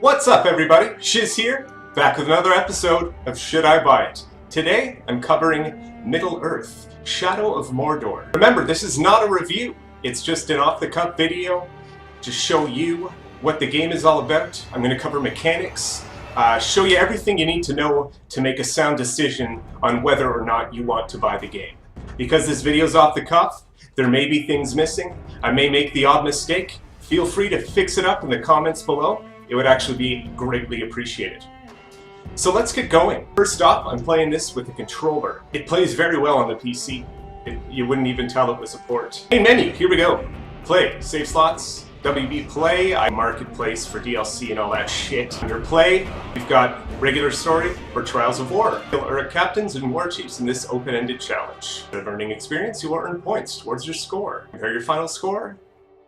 What's up, everybody? Shiz here, back with another episode of Should I Buy It? Today, I'm covering Middle-earth, Shadow of Mordor. Remember, this is not a review. It's just an off-the-cuff video to show you what the game is all about. I'm going to cover mechanics, show you everything you need to know to make a sound decision on whether or not you want to buy the game. Because this video is off the cuff, there may be things missing. I may make the odd mistake. Feel free to fix it up in the comments below. It would actually be greatly appreciated. So let's get going. First off, I'm playing this with a controller. It plays very well on the PC. You wouldn't even tell it was a port. Main menu, here we go. Play, save slots, WB Play, Marketplace for DLC and all that shit. Under Play, we've got regular story or Trials of War. Kill Uruk captains and war chiefs in this open-ended challenge. Instead of earning experience, you will earn points towards your score. Compare your final score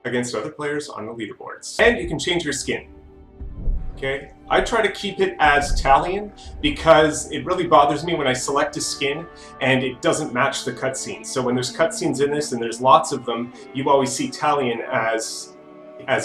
against other players on the leaderboards. And you can change your skin. Okay, I try to keep it as Talion because it really bothers me when I select a skin and it doesn't match the cutscenes. So when there's cutscenes in this, and there's lots of them, you always see Talion as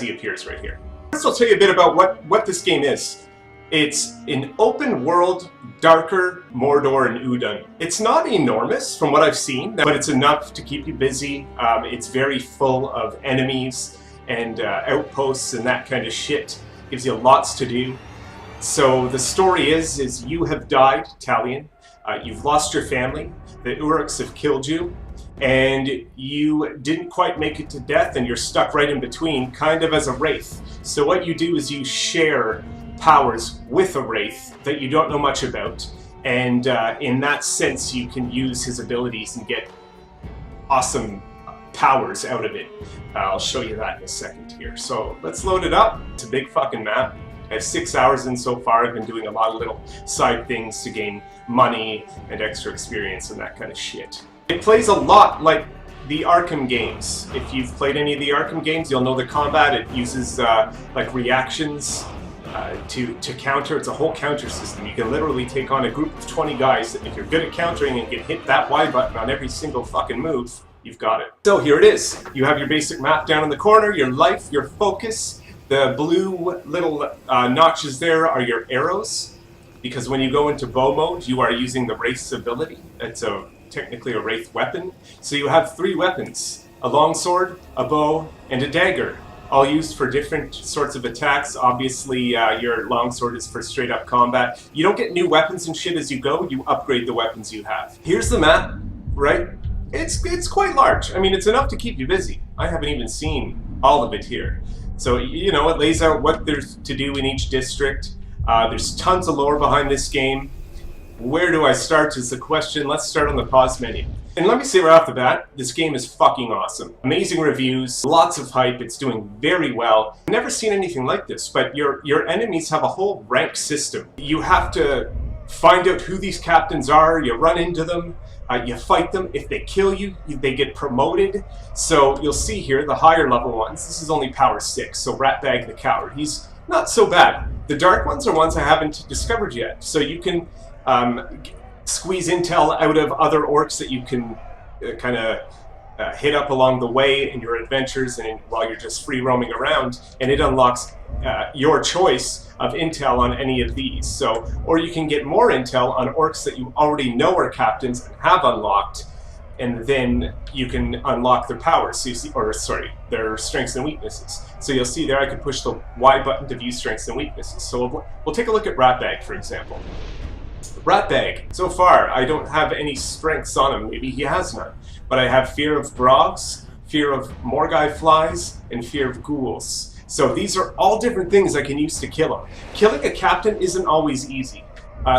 he appears right here. First, I'll tell you a bit about what this game is. It's an open world, darker Mordor and Udun. It's not enormous from what I've seen, but it's enough to keep you busy. It's very full of enemies and outposts and that kind of shit. Gives you lots to do. So the story is you have died, Talion. You've lost your family. The Uruks have killed you. And you didn't quite make it to death, and you're stuck right in between, kind of as a wraith. So what you do is you share powers with a wraith that you don't know much about. And in that sense, you can use his abilities and get awesome powers out of it. I'll show you that in a second here. So let's load it up. It's a big fucking map. I have 6 hours in so far. I've been doing a lot of little side things to gain money and extra experience and that kind of shit. It plays a lot like the Arkham games. If you've played any of the Arkham games, you'll know the combat. It uses like reactions to counter. It's a whole counter system. You can literally take on a group of 20 guys. If you're good at countering and can hit that Y button on every single fucking move, you've got it. So here it is. You have your basic map down in the corner, your life, your focus. The blue little notches there are your arrows, because when you go into bow mode, you are using the Wraith's ability. It's technically a Wraith weapon. So you have 3 weapons, a longsword, a bow, and a dagger, all used for different sorts of attacks. Obviously, your longsword is for straight up combat. You don't get new weapons and shit as you go, you upgrade the weapons you have. Here's the map, right? It's quite large. I mean, it's enough to keep you busy. I haven't even seen all of it here. So, you know, it lays out what there's to do in each district. There's tons of lore behind this game. Where do I start is the question. Let's start on the pause menu. And let me say right off the bat, this game is fucking awesome. Amazing reviews, lots of hype, it's doing very well. I've never seen anything like this, but your enemies have a whole rank system. You have to find out who these captains are, you run into them, you fight them. If they kill you, they get promoted. So you'll see here, the higher level ones, this is only power 6, so Ratbag the Coward, he's not so bad. The dark ones are ones I haven't discovered yet, so you can squeeze intel out of other orcs that you can kind of hit up along the way in your adventures and while you're just free roaming around, and it unlocks your choice of intel on any of these. So, or you can get more intel on orcs that you already know are captains and have unlocked, and then you can unlock their powers. So you see, or sorry, their strengths and weaknesses. So you'll see there I can push the Y button to view strengths and weaknesses. So we'll take a look at Ratbag, for example. Ratbag, so far I don't have any strengths on him, maybe he has none, but I have fear of Grogs, fear of Morgai flies, and fear of ghouls. So these are all different things I can use to kill him. Killing a captain isn't always easy.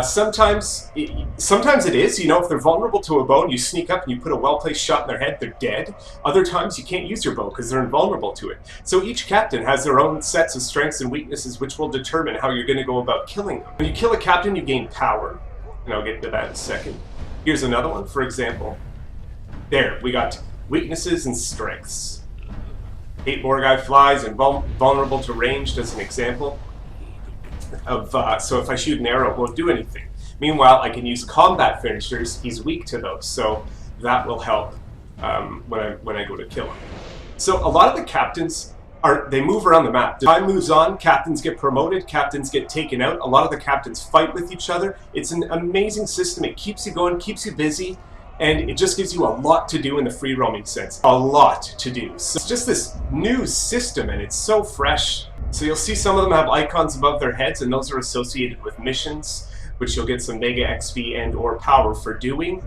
Sometimes it is, you know, if they're vulnerable to a bow and you sneak up and you put a well-placed shot in their head, they're dead. Other times you can't use your bow because they're invulnerable to it. So each captain has their own sets of strengths and weaknesses which will determine how you're going to go about killing them. When you kill a captain, you gain power, and I'll get into that in a second. Here's another one, for example. There, we got weaknesses and strengths. 8 Morgai flies and vulnerable to ranged as an example. So if I shoot an arrow, it won't do anything. Meanwhile, I can use combat finishers. He's weak to those, so that will help when I go to kill him. So a lot of the captains they move around the map. Time moves on, captains get promoted, captains get taken out. A lot of the captains fight with each other. It's an amazing system. It keeps you going, keeps you busy, and it just gives you a lot to do in the free roaming sense. A lot to do. So it's just this new system, and it's so fresh. So you'll see some of them have icons above their heads, and those are associated with missions, which you'll get some mega XP and or power for doing.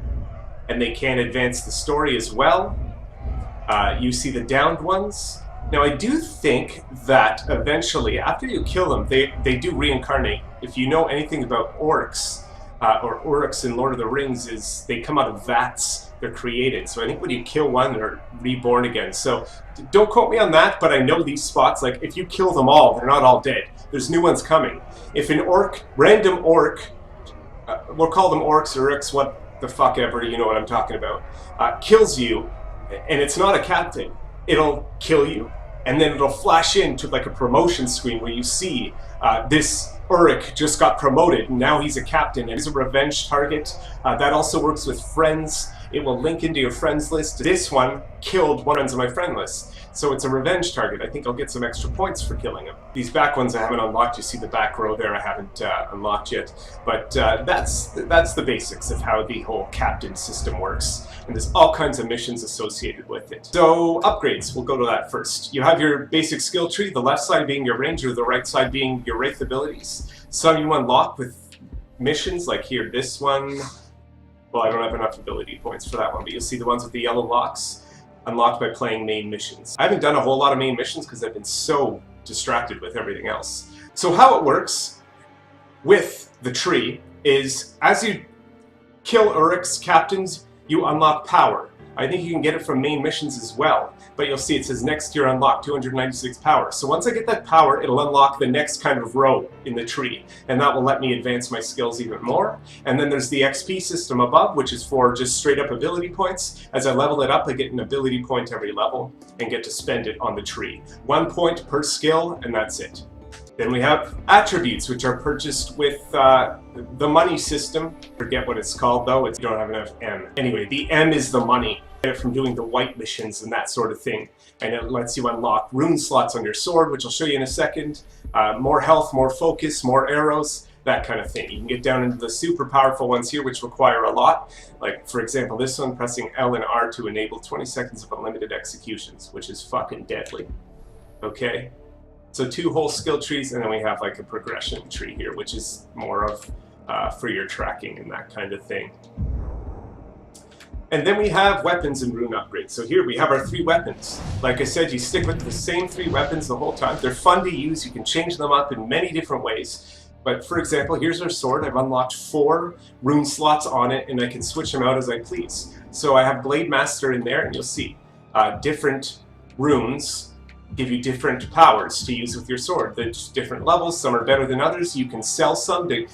And they can advance the story as well. You see the downed ones. Now, I do think that eventually, after you kill them, they do reincarnate. If you know anything about orcs, or orcs in Lord of the Rings, is they come out of vats, they're created. So I think when you kill one, they're reborn again. So don't quote me on that, but I know these spots, like if you kill them all, they're not all dead. There's new ones coming. If an orc, random orc, we'll call them orcs or orcs, what the fuck ever, you know what I'm talking about, kills you, and it's not a captain, it'll kill you, and then it'll flash into like a promotion screen where you see this Uruk just got promoted, and now he's a captain, and he's a revenge target. That also works with friends. It will link into your friends list. This one killed one of my friend list, so it's a revenge target. I think I'll get some extra points for killing him. These back ones I haven't unlocked. You see the back row there I haven't unlocked yet, but that's the basics of how the whole captain system works, and there's all kinds of missions associated with it. So upgrades, we'll go to that first. You have your basic skill tree, the left side being your ranger, the right side being your wraith abilities. Some you unlock with missions, like here, this one. Well, I don't have enough ability points for that one, but you'll see the ones with the yellow locks unlocked by playing main missions. I haven't done a whole lot of main missions because I've been so distracted with everything else. So how it works with the tree is, as you kill Uruk's captains, you unlock power. I think you can get it from main missions as well, but you'll see it says next year unlock 296 power. So once I get that power, it'll unlock the next kind of row in the tree, and that will let me advance my skills even more. And then there's the XP system above, which is for just straight up ability points. As I level it up, I get an ability point every level and get to spend it on the tree. 1 point per skill, and that's it. Then we have attributes, which are purchased with the money system. Forget what it's called though, you don't have enough M. Anyway, the M is the money. Get it from doing the white missions and that sort of thing. And it lets you unlock rune slots on your sword, which I'll show you in a second. More health, more focus, more arrows, that kind of thing. You can get down into the super powerful ones here, which require a lot. Like, for example, this one, pressing L and R to enable 20 seconds of unlimited executions, which is fucking deadly. Okay? So 2 whole skill trees, and then we have like a progression tree here, which is more of for your tracking and that kind of thing. And then we have weapons and rune upgrades. So here we have our 3 weapons. Like I said, you stick with the same 3 weapons the whole time. They're fun to use. You can change them up in many different ways. But for example, here's our sword. I've unlocked 4 rune slots on it, and I can switch them out as I please. So I have Blade Master in there, and you'll see different runes give you different powers to use with your sword. There's different levels. Some are better than others. You can sell some to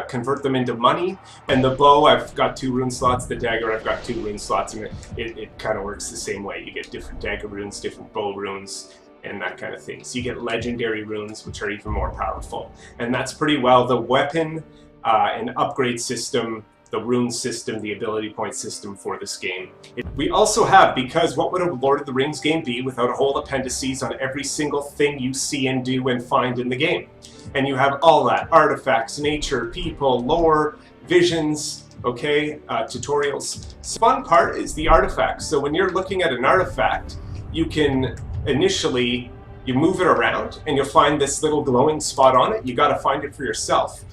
convert them into money. And the bow, I've got 2 rune slots. The dagger, I've got 2 rune slots, and it kind of works the same way. You get different dagger runes, different bow runes, and that kind of thing. So you get legendary runes, which are even more powerful. And that's pretty well the weapon and upgrade system, the rune system, the ability point system for this game. We also have, because what would a Lord of the Rings game be without a whole appendices on every single thing you see and do and find in the game? And you have all that, artifacts, nature, people, lore, visions, okay, tutorials. The fun part is the artifacts. So when you're looking at an artifact, you can initially, you move it around and you'll find this little glowing spot on it. You got to find it for yourself.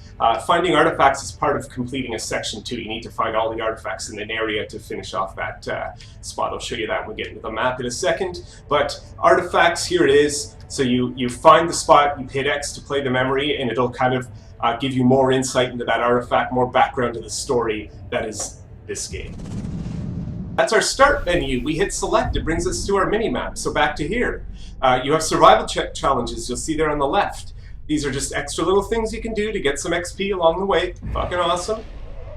Finding artifacts is part of completing a section 2. You need to find all the artifacts in an area to finish off that spot. I'll show you that when we get into the map in a second. But artifacts, here it is. So you find the spot, you hit X to play the memory, and it'll kind of give you more insight into that artifact, more background to the story that is this game. That's our start menu. We hit select, it brings us to our mini-map. So back to here. You have survival challenges, you'll see there on the left. These are just extra little things you can do to get some XP along the way. Fucking awesome.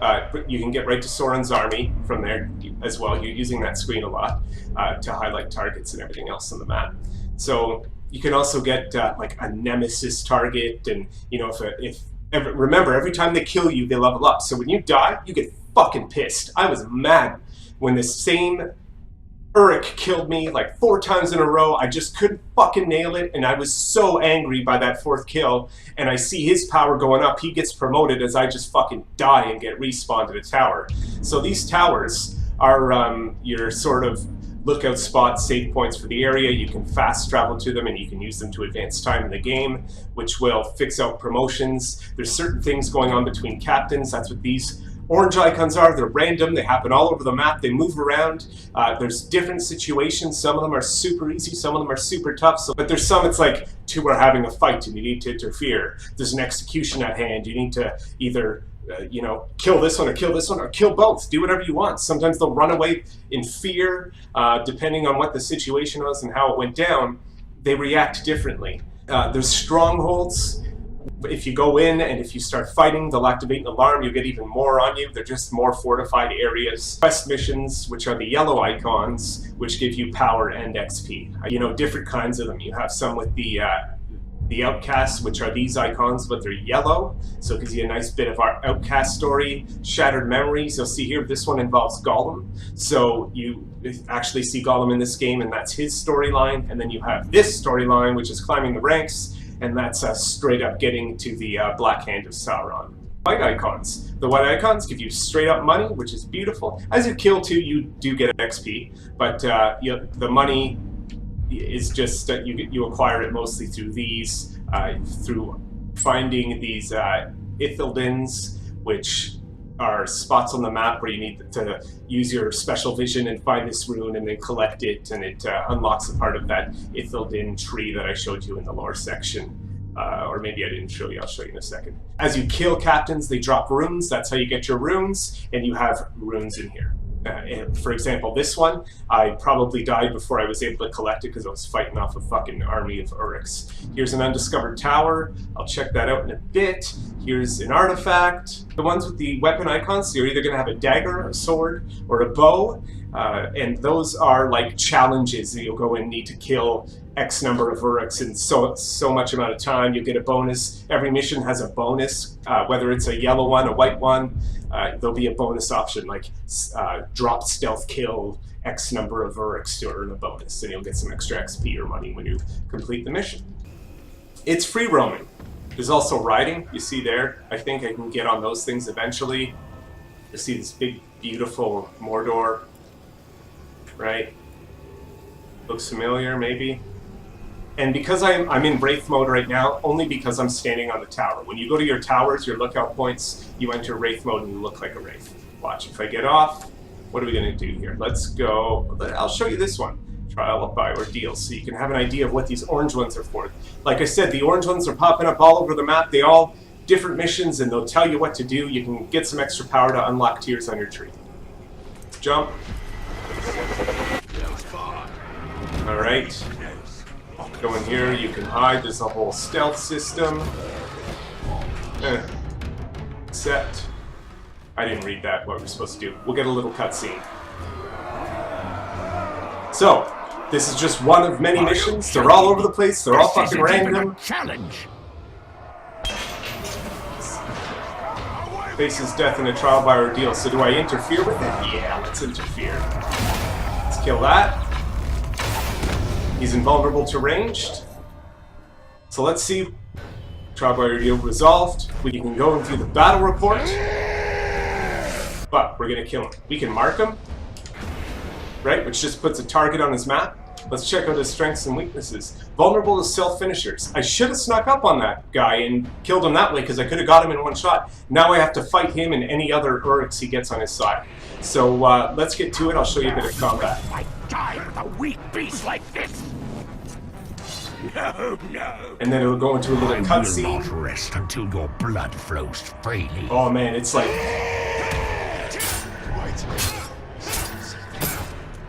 But you can get right to Sauron's army from there as well. You're using that screen a lot to highlight targets and everything else on the map. So you can also get like a nemesis target, and you know, remember, every time they kill you, they level up. So when you die, you get fucking pissed. I was mad when the same Uruk killed me like 4 times in a row. I just couldn't fucking nail it, and I was so angry by that 4th kill, and I see his power going up. He gets promoted as I just fucking die and get respawned at a tower. So these towers are your sort of lookout spots, save points for the area. You can fast travel to them and you can use them to advance time in the game, which will fix out promotions. There's certain things going on between captains. That's what these orange icons are. They're random. They happen all over the map. They move around. There's different situations. Some of them are super easy. Some of them are super tough. But there's some it's like 2 are having a fight and you need to interfere. There's an execution at hand. You need to either kill this one or kill this one or kill both. Do whatever you want. Sometimes they'll run away in fear, depending on what the situation was and how it went down. They react differently. There's strongholds. If you go in and if you start fighting, they'll activate an alarm. You'll get even more on you. They're just more fortified areas. Quest missions, which are the yellow icons, which give you power and XP. Different kinds of them. You have some with the outcasts, which are these icons, but they're yellow, so it gives you a nice bit of our outcast story. Shattered memories, you'll see here, this one involves Gollum, so you actually see Gollum in this game, and that's his storyline. And then you have this storyline, which is climbing the ranks, and that's straight up getting to the Black Hand of Sauron. White icons. The white icons give you straight up money, which is beautiful. As you kill 2, you do get XP, but the money is just you acquire it mostly through these, through finding these Ithildins, which are spots on the map where you need to use your special vision and find this rune and then collect it, and it unlocks a part of that Ithildin tree that I showed you in the lore section. Or maybe I didn't show you, I'll show you in a second. As you kill captains, they drop runes. That's how you get your runes, and you have runes in here. For example, this one, I probably died before I was able to collect it because I was fighting off a fucking army of Uruks. Here's an undiscovered tower. I'll check that out in a bit. Here's an artifact. The ones with the weapon icons, you're either going to have a dagger, a sword, or a bow. And those are like challenges that you'll go and need to kill X number of Uruks in so much amount of time. You get a bonus. Every mission has a bonus, whether it's a yellow one, a white one. There'll be a bonus option like drop stealth kill X number of Uruks to earn a bonus, and you'll get some extra XP or money when you complete the mission. It's free roaming. There's also riding. You see there. I think I can get on those things eventually. You see this big, beautiful Mordor, right? Looks familiar, maybe. And because I'm in Wraith mode right now, only because I'm standing on the tower. When you go to your towers, your lookout points, you enter Wraith mode and you look like a Wraith. Watch, if I get off, what are we going to do here? Let's go, I'll show you this one. Trial by Ordeal, so you can have an idea of what these orange ones are for. Like I said, the orange ones are popping up all over the map. They all different missions, and they'll tell you what to do. You can get some extra power to unlock tiers on your tree. Jump. Alright. Go in here, you can hide. There's a whole stealth system. Except, I didn't read that, what we're supposed to do. We'll get a little cutscene. So, this is just one of many missions. They're all over the place. They're all fucking random. Challenge. Faces death in a trial by ordeal. So do I interfere with it? Yeah, let's interfere. Let's kill that. He's invulnerable to ranged. So let's see. Trial by ordeal resolved. We can go and do the battle report. But we're gonna kill him. We can mark him. Right, which just puts a target on his map. Let's check out his strengths and weaknesses. Vulnerable to self-finishers. I should have snuck up on that guy and killed him that way because I could have got him in one shot. Now I have to fight him and any other Uruks he gets on his side. So let's get to it. I'll show you a bit of combat. I die with a weak beast like this. No, no. And then it'll go into a little cutscene. I will not rest until your blood flows freely. Oh man, it's like...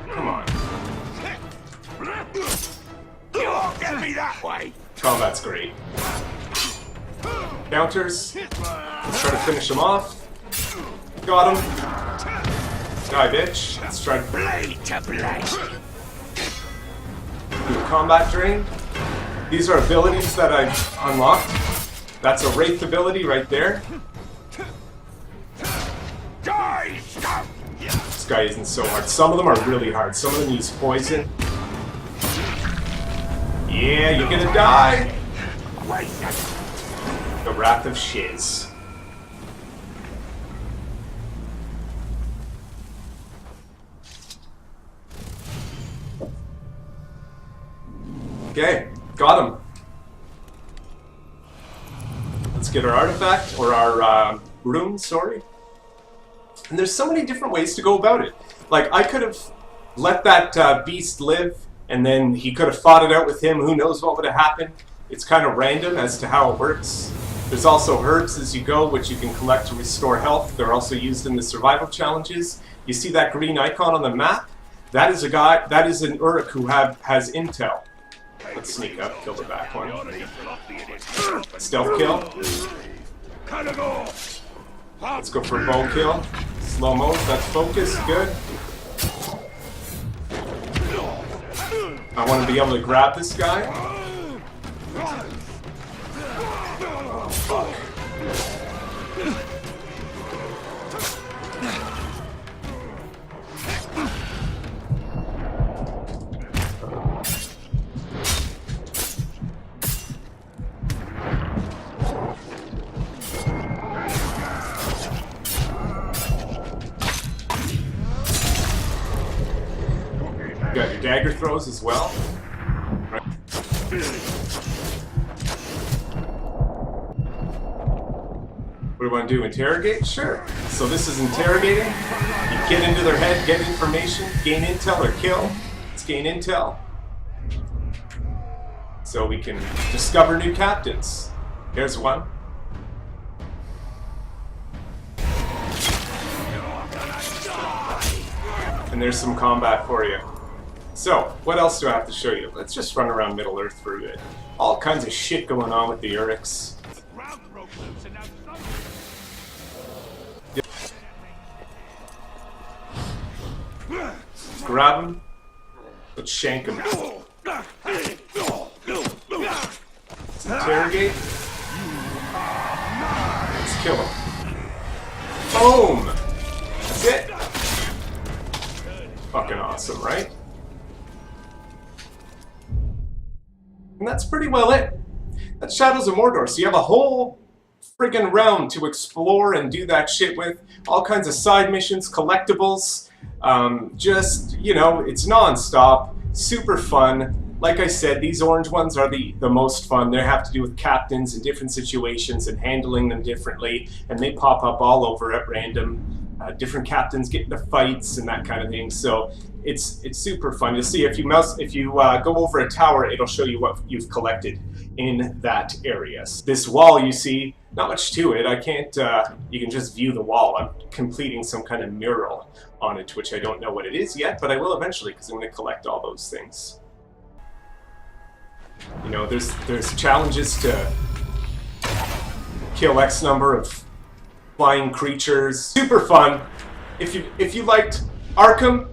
Come on. You won't get me that way. Combat's great. Counters. Let's try to finish him off. Got him. Die, bitch. Let's try to... Blade to blade. Do a combat drain. These are abilities that I've unlocked. That's a Wraith ability right there. Die, scum. Let's guy isn't so hard. Some of them are really hard. Some of them use poison. Yeah, you're gonna die! The Wrath of Shiz. Okay, got him. Let's get our artifact, or our rune, sorry. And there's so many different ways to go about it. Like, I could have let that beast live, and then he could have fought it out with him. Who knows what would have happened. It's kind of random as to how it works. There's also herbs as you go, which you can collect to restore health. They're also used in the survival challenges. You see that green icon on the map? That is a guy, that is an Uruk who has intel. Let's sneak up, kill the back one. Stealth kill. Let's go for a bow kill. Slow mo, that's focus, good. I want to be able to grab this guy. Oh, fuck. You got your dagger throws as well. Right. What do you want to do? Interrogate? Sure. So this is interrogating. You get into their head, get information, gain intel or kill. Let's gain intel. So we can discover new captains. Here's one. And there's some combat for you. So, what else do I have to show you? Let's just run around Middle-earth for a bit. All kinds of shit going on with the Uruks. Let's grab him. Let's shank him. Let's interrogate. Let's kill him. Boom! That's it! Fucking awesome, right? And that's pretty well it. That's Shadows of Mordor. So you have a whole friggin' realm to explore and do that shit with. All kinds of side missions, collectibles. Just, you know, it's non-stop. Super fun. Like I said, these orange ones are the most fun. They have to do with captains in different situations and handling them differently. And they pop up all over at random. Different captains get into fights and that kind of thing. So it's super fun. You'll see if you go over a tower, it'll show you what you've collected in that area. This wall you see, not much to it. I can't. You can just view the wall. I'm completing some kind of mural on it, which I don't know what it is yet, but I will eventually because I'm going to collect all those things. You know, there's challenges to kill X number of flying creatures. Super fun. If you liked Arkham,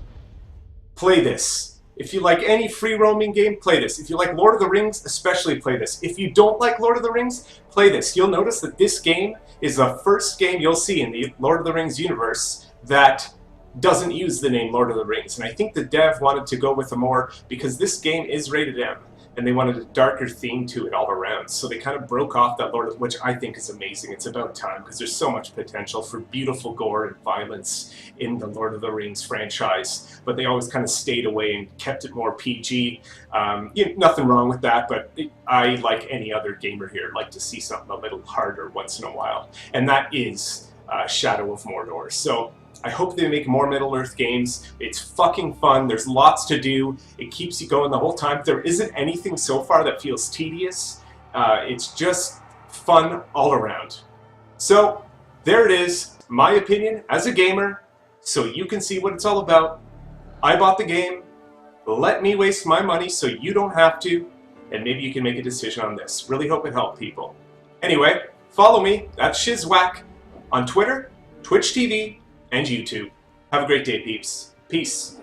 play this. If you like any free roaming game, play this. If you like Lord of the Rings, especially play this. If you don't like Lord of the Rings, play this. You'll notice that this game is the first game you'll see in the Lord of the Rings universe that doesn't use the name Lord of the Rings. And I think the dev wanted to go with a more, because this game is rated M, and they wanted a darker theme to it all around. So they kind of broke off that Lord of, which I think is amazing. It's about time, because there's so much potential for beautiful gore and violence in the Lord of the Rings franchise. But they always kind of stayed away and kept it more PG. Nothing wrong with that, but I, like any other gamer here, like to see something a little harder once in a while. And that is Shadow of Mordor. So I hope they make more Middle-earth games. It's fucking fun. There's lots to do. It keeps you going the whole time. There isn't anything so far that feels tedious. It's just fun all around. So, there it is. My opinion as a gamer, so you can see what it's all about. I bought the game. Let me waste my money so you don't have to. And maybe you can make a decision on this. Really hope it helped people. Anyway, follow me, that's Shizwack, on Twitter, Twitch TV, and YouTube. Have a great day, peeps. Peace.